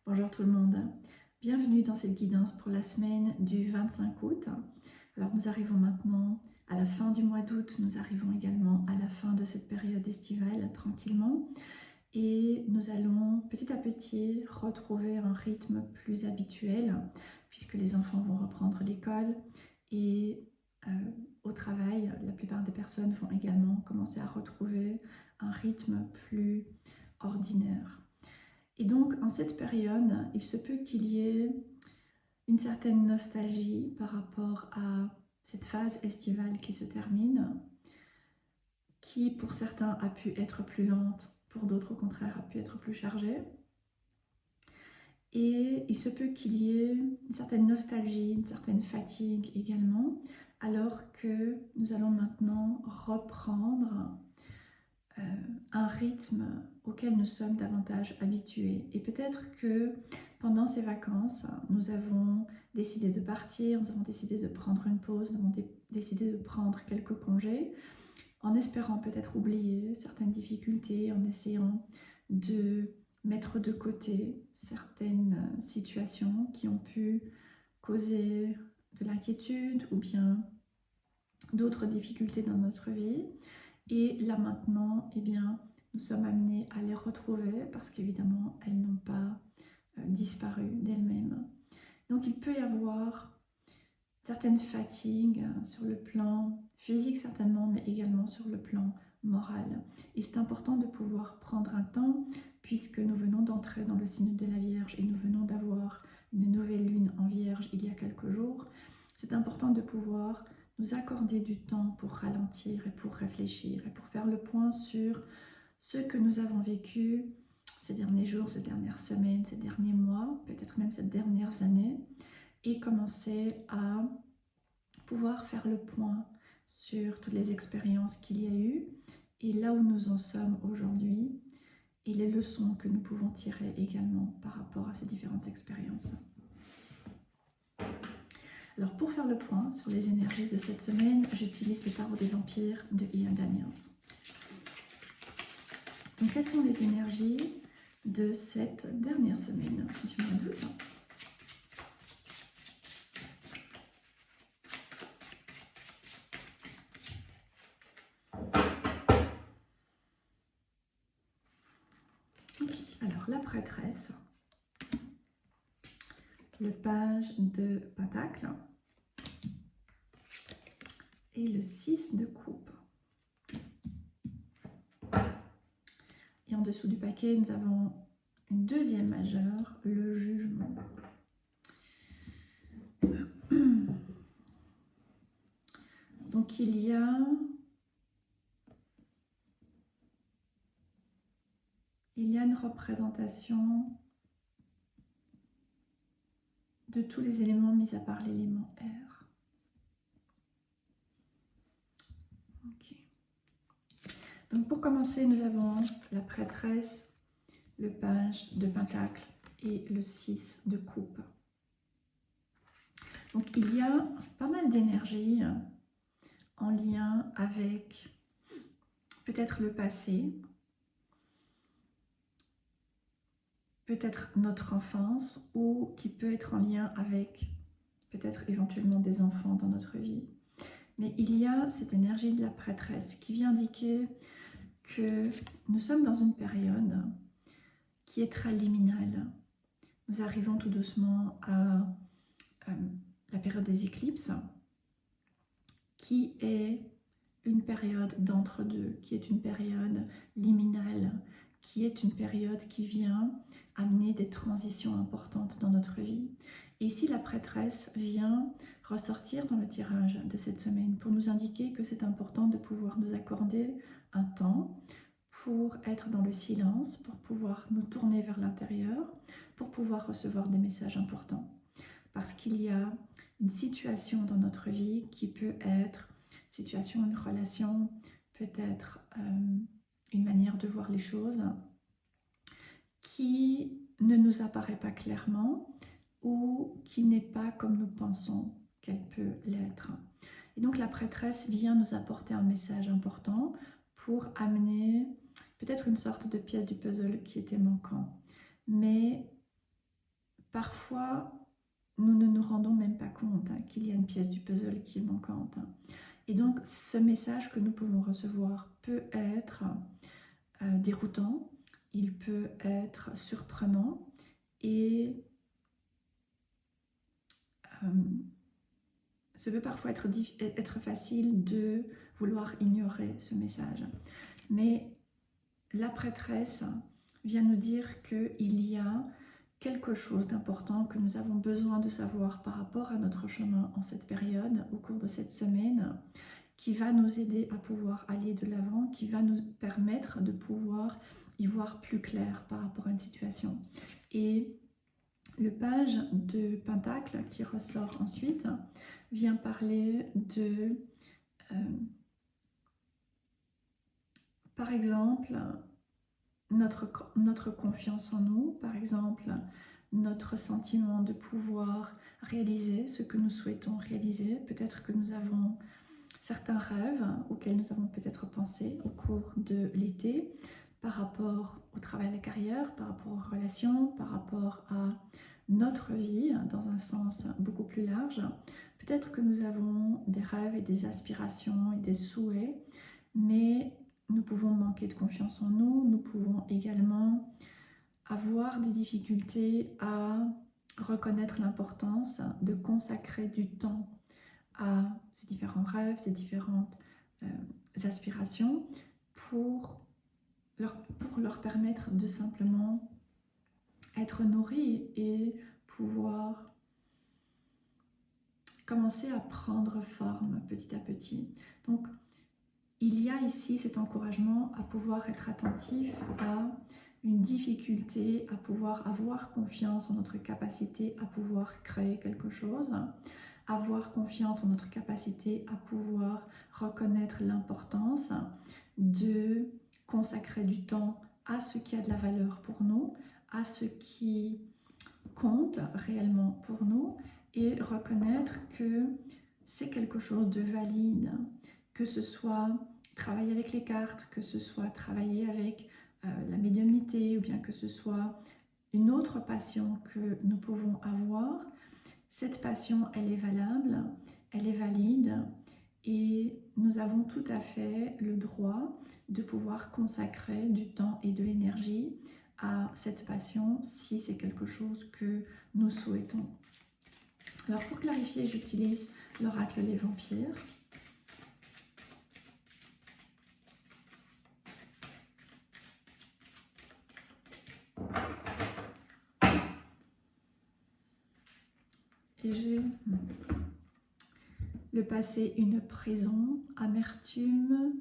Bonjour tout le monde, bienvenue dans cette guidance pour la semaine du 25 août. Alors nous arrivons maintenant à la fin du mois d'août, nous arrivons également à la fin de cette période estivale tranquillement et nous allons petit à petit retrouver un rythme plus habituel puisque les enfants vont reprendre l'école et au travail, la plupart des personnes vont également commencer à retrouver un rythme plus ordinaire. Et donc, en cette période, il se peut qu'il y ait une certaine nostalgie par rapport à cette phase estivale qui se termine, qui pour certains a pu être plus lente, pour d'autres au contraire a pu être plus chargée. Et il se peut qu'il y ait une certaine nostalgie, une certaine fatigue également, alors que nous allons maintenant reprendre un rythme auquel nous sommes davantage habitués. Et peut-être que pendant ces vacances, nous avons décidé de partir, nous avons décidé de prendre une pause, nous avons décidé de prendre quelques congés, en espérant peut-être oublier certaines difficultés, en essayant de mettre de côté certaines situations qui ont pu causer de l'inquiétude ou bien d'autres difficultés dans notre vie. Et là maintenant, eh bien, nous sommes amenés à les retrouver parce qu'évidemment, elles n'ont pas disparu d'elles-mêmes. Donc il peut y avoir certaines fatigues sur le plan physique certainement, mais également sur le plan moral. Et c'est important de pouvoir prendre un temps puisque nous venons d'entrer dans le signe de la Vierge et nous venons d'avoir une nouvelle lune en Vierge il y a quelques jours. C'est important de pouvoir nous accorder du temps pour ralentir et pour réfléchir et pour faire le point sur ce que nous avons vécu ces derniers jours, ces dernières semaines, ces derniers mois, peut-être même ces dernières années, et commencer à pouvoir faire le point sur toutes les expériences qu'il y a eu et là où nous en sommes aujourd'hui et les leçons que nous pouvons tirer également par rapport à ces différentes expériences. Alors pour faire le point sur les énergies de cette semaine, j'utilise le tarot des vampires de Ian Daniels. Donc quelles sont les énergies de cette dernière semaine du mois d'août ? Alors la prêtresse, le page de Pentacle et le 6 de coupe. Et en dessous du paquet, nous avons une deuxième majeure, le jugement. Donc il y a une représentation de tous les éléments mis à part l'élément air. Okay. Donc pour commencer, nous avons la prêtresse, le page de Pentacle et le 6 de coupe. Donc il y a pas mal d'énergie en lien avec peut-être le passé, peut-être notre enfance ou qui peut être en lien avec peut-être éventuellement des enfants dans notre vie. Mais il y a cette énergie de la prêtresse qui vient indiquer que nous sommes dans une période qui est très liminale. Nous arrivons tout doucement à la période des éclipses, qui est une période d'entre-deux, qui est une période liminale, qui est une période qui vient amener des transitions importantes dans notre vie. Et ici, la prêtresse vient ressortir dans le tirage de cette semaine pour nous indiquer que c'est important de pouvoir nous accorder un temps pour être dans le silence, pour pouvoir nous tourner vers l'intérieur, pour pouvoir recevoir des messages importants. Parce qu'il y a une situation dans notre vie qui peut être une situation, une relation, peut-être une manière de voir les choses qui ne nous apparaît pas clairement ou qui n'est pas comme nous pensons qu'elle peut l'être. Et donc la prêtresse vient nous apporter un message important pour amener peut-être une sorte de pièce du puzzle qui était manquant. Mais parfois, nous ne nous rendons même pas compte qu'il y a une pièce du puzzle qui est manquante. Et donc, ce message que nous pouvons recevoir peut être déroutant, il peut être surprenant et ça peut parfois être facile de vouloir ignorer ce message. Mais la prêtresse vient nous dire qu'il y a quelque chose d'important que nous avons besoin de savoir par rapport à notre chemin en cette période, au cours de cette semaine, qui va nous aider à pouvoir aller de l'avant, qui va nous permettre de pouvoir y voir plus clair par rapport à une situation. Et le page de Pentacle qui ressort ensuite vient parler de, par exemple, notre confiance en nous, par exemple, notre sentiment de pouvoir réaliser ce que nous souhaitons réaliser. Peut-être que nous avons certains rêves auxquels nous avons peut-être pensé au cours de l'été, par rapport au travail et à la carrière, par rapport aux relations, par rapport à notre vie dans un sens beaucoup plus large. Peut-être que nous avons des rêves et des aspirations et des souhaits, mais nous pouvons manquer de confiance en nous, nous pouvons également avoir des difficultés à reconnaître l'importance de consacrer du temps à ces différents rêves, ces différentes aspirations pour leur permettre de simplement être nourris et pouvoir commencer à prendre forme petit à petit. Donc, il y a ici cet encouragement à pouvoir être attentif à une difficulté, à pouvoir avoir confiance en notre capacité à pouvoir créer quelque chose, avoir confiance en notre capacité à pouvoir reconnaître l'importance de consacrer du temps à ce qui a de la valeur pour nous, à ce qui compte réellement pour nous et reconnaître que c'est quelque chose de valide, que ce soit travailler avec les cartes, que ce soit travailler avec la médiumnité ou bien que ce soit une autre passion que nous pouvons avoir. Cette passion, elle est valable, elle est valide et nous avons tout à fait le droit de pouvoir consacrer du temps et de l'énergie à cette passion si c'est quelque chose que nous souhaitons. Alors pour clarifier, j'utilise l'oracle des vampires. Et j'ai le passé, une prison, amertume,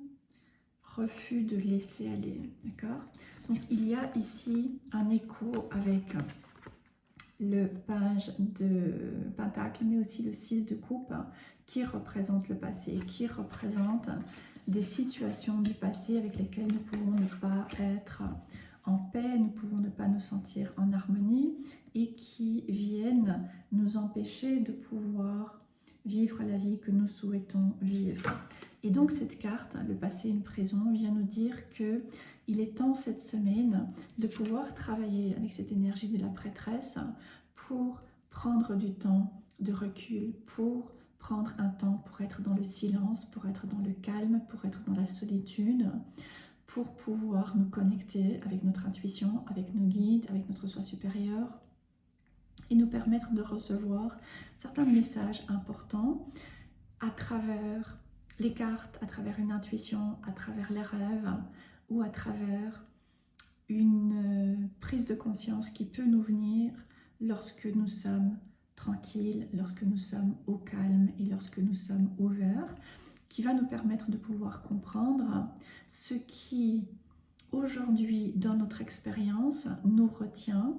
refus de laisser aller, d'accord? Donc il y a ici un écho avec le page de Pentacle, mais aussi le 6 de coupe, qui représente le passé, qui représente des situations du passé avec lesquelles nous pouvons ne pas être en paix, nous pouvons ne pas nous sentir en harmonie et qui viennent nous empêcher de pouvoir vivre la vie que nous souhaitons vivre. Et donc cette carte, le passé une prison, vient nous dire que il est temps cette semaine de pouvoir travailler avec cette énergie de la prêtresse pour prendre du temps de recul, pour prendre un temps pour être dans le silence, pour être dans le calme, pour être dans la solitude, pour pouvoir nous connecter avec notre intuition, avec nos guides, avec notre soi supérieur et nous permettre de recevoir certains messages importants à travers les cartes, à travers une intuition, à travers les rêves ou à travers une prise de conscience qui peut nous venir lorsque nous sommes tranquilles, lorsque nous sommes au calme et lorsque nous sommes ouverts, qui va nous permettre de pouvoir comprendre ce qui aujourd'hui dans notre expérience nous retient,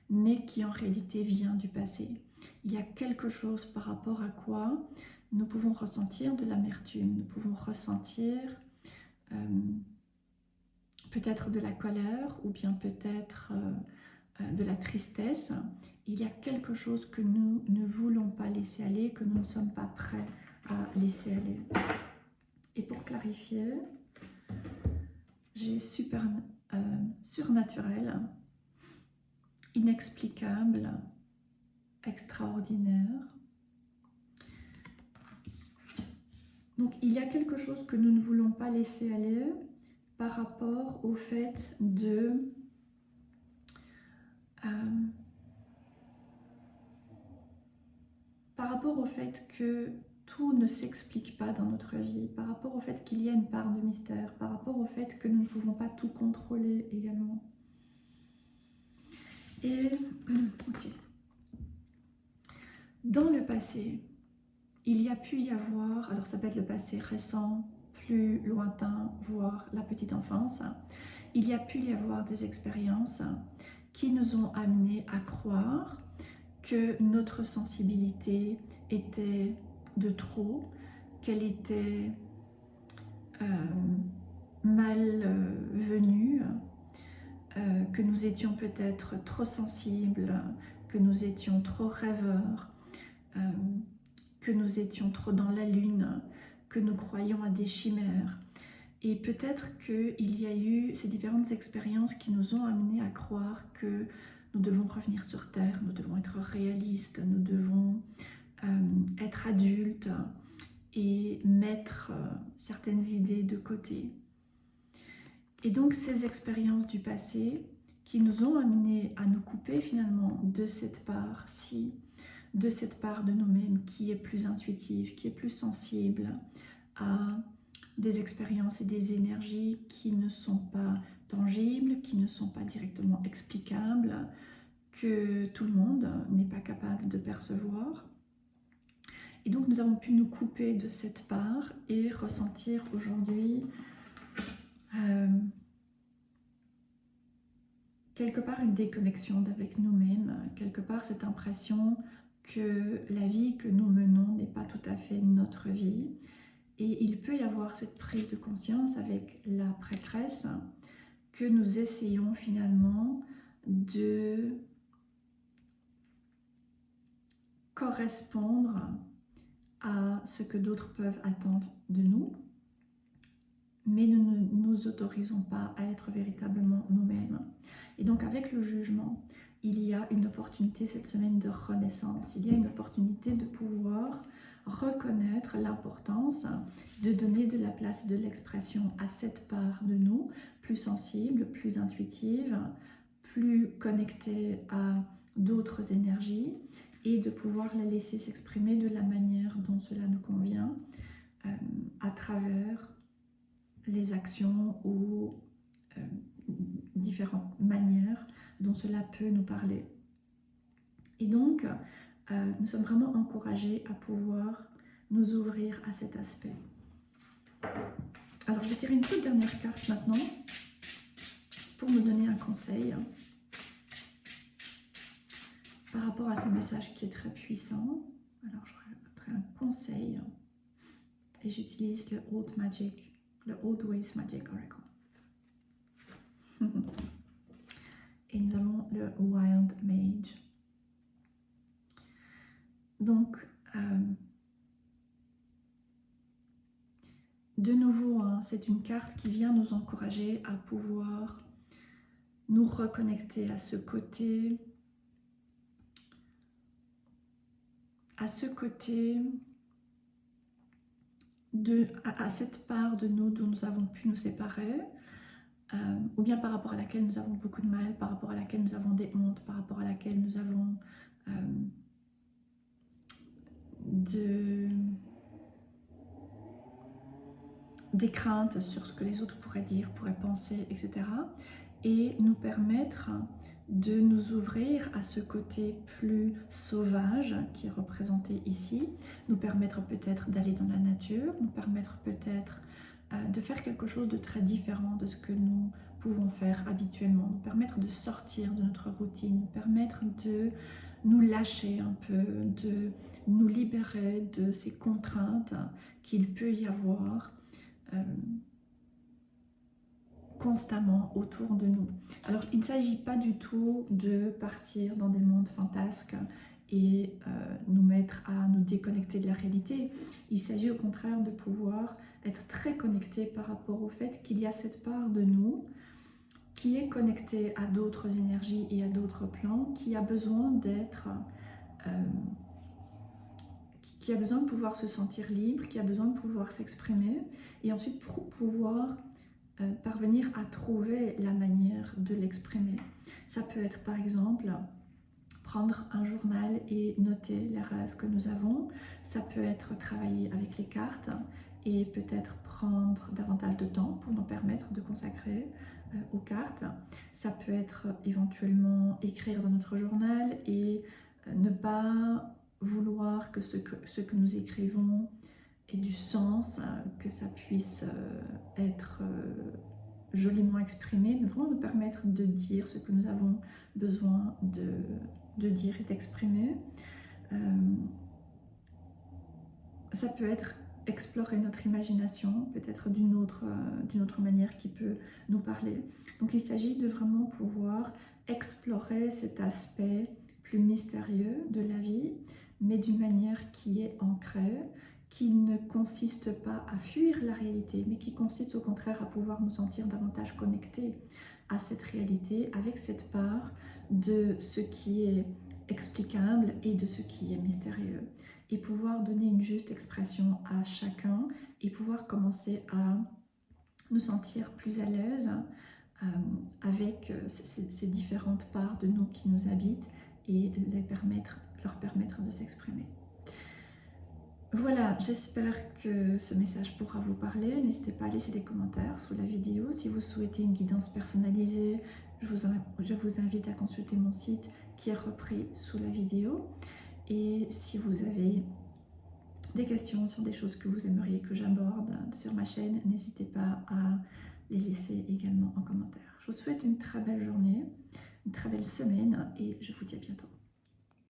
mais qui en réalité vient du passé. Il y a quelque chose par rapport à quoi nous pouvons ressentir de l'amertume, nous pouvons ressentir peut-être de la colère ou bien peut-être de la tristesse. Il y a quelque chose que nous ne voulons pas laisser aller, que nous ne sommes pas prêts à laisser aller. Et pour clarifier, j'ai surnaturel, inexplicable, extraordinaire. Donc il y a quelque chose que nous ne voulons pas laisser aller par rapport au fait de que tout ne s'explique pas dans notre vie, par rapport au fait qu'il y a une part de mystère, par rapport au fait que nous ne pouvons pas tout contrôler également. Et dans le passé, il y a pu y avoir, alors ça peut être le passé récent, plus lointain, voire la petite enfance, il y a pu y avoir des expériences qui nous ont amenés à croire que notre sensibilité était de trop, qu'elle était malvenue, que nous étions peut-être trop sensibles, que nous étions trop rêveurs, que nous étions trop dans la lune, que nous croyions à des chimères. Et peut-être qu'il y a eu ces différentes expériences qui nous ont amenés à croire que nous devons revenir sur Terre, nous devons être réalistes, nous devons être adultes et mettre certaines idées de côté. Et donc ces expériences du passé qui nous ont amenés à nous couper finalement de cette part-ci, de cette part de nous-mêmes qui est plus intuitive, qui est plus sensible à des expériences et des énergies qui ne sont pas tangibles, qui ne sont pas directement explicables, que tout le monde n'est pas capable de percevoir. Et donc nous avons pu nous couper de cette part et ressentir aujourd'hui quelque part une déconnexion avec nous-mêmes, quelque part cette impression que la vie que nous menons n'est pas tout à fait notre vie. Et il peut y avoir cette prise de conscience avec la prêtresse que nous essayons finalement de correspondre à ce que d'autres peuvent attendre de nous, mais nous ne nous autorisons pas à être véritablement nous-mêmes. Et donc avec le jugement, il y a une opportunité cette semaine de renaissance, il y a une opportunité de pouvoir reconnaître l'importance de donner de la place et de l'expression à cette part de nous, plus sensible, plus intuitive, plus connectée à d'autres énergies, et de pouvoir la laisser s'exprimer de la manière dont cela nous convient, à travers les actions ou différentes manières dont cela peut nous parler. Et donc, nous sommes vraiment encouragés à pouvoir nous ouvrir à cet aspect. Alors, je vais tirer une toute dernière carte maintenant pour nous donner un conseil par rapport à ce message qui est très puissant. Alors, je voudrais un conseil et j'utilise le Old Magic, le Old Ways Magic Oracle. Et nous avons le Wild Mage. Donc, de nouveau, c'est une carte qui vient nous encourager à pouvoir nous reconnecter à ce côté, à cette part de nous dont nous avons pu nous séparer, ou bien par rapport à laquelle nous avons beaucoup de mal, par rapport à laquelle nous avons des hontes, par rapport à laquelle nous avons des craintes sur ce que les autres pourraient dire, pourraient penser, etc. Et nous permettre de nous ouvrir à ce côté plus sauvage qui est représenté ici, nous permettre peut-être d'aller dans la nature, nous permettre peut-être de faire quelque chose de très différent de ce que nous pouvons faire habituellement, nous permettre de sortir de notre routine, nous permettre de nous lâcher un peu, de nous libérer de ces contraintes qu'il peut y avoir constamment autour de nous. Alors, il ne s'agit pas du tout de partir dans des mondes fantasques et nous mettre à nous déconnecter de la réalité. Il s'agit au contraire de pouvoir être très connecté par rapport au fait qu'il y a cette part de nous qui est connectée à d'autres énergies et à d'autres plans, qui a besoin d'être qui a besoin de pouvoir se sentir libre, qui a besoin de pouvoir s'exprimer, et ensuite pour pouvoir parvenir à trouver la manière de l'exprimer. Ça peut être par exemple prendre un journal et noter les rêves que nous avons. Ça peut être travailler avec les cartes et peut-être prendre davantage de temps pour nous permettre de consacrer aux cartes. Ça peut être éventuellement écrire dans notre journal et ne pas vouloir que ce que nous écrivons ait du sens, que ça puisse être joliment exprimé, mais vraiment nous permettre de dire ce que nous avons besoin de dire et d'exprimer. Ça peut être explorer notre imagination, peut-être d'une autre manière qui peut nous parler. Donc il s'agit de vraiment pouvoir explorer cet aspect plus mystérieux de la vie, mais d'une manière qui est ancrée, qui ne consiste pas à fuir la réalité, mais qui consiste au contraire à pouvoir nous sentir davantage connectés à cette réalité, avec cette part de ce qui est explicable et de ce qui est mystérieux. Et pouvoir donner une juste expression à chacun et pouvoir commencer à nous sentir plus à l'aise avec ces différentes parts de nous qui nous habitent et leur permettre de s'exprimer. Voilà, j'espère que ce message pourra vous parler. N'hésitez pas à laisser des commentaires sous la vidéo. Si vous souhaitez une guidance personnalisée, je vous invite à consulter mon site qui est repris sous la vidéo. Et si vous avez des questions sur des choses que vous aimeriez que j'aborde sur ma chaîne, n'hésitez pas à les laisser également en commentaire. Je vous souhaite une très belle journée, une très belle semaine et je vous dis à bientôt.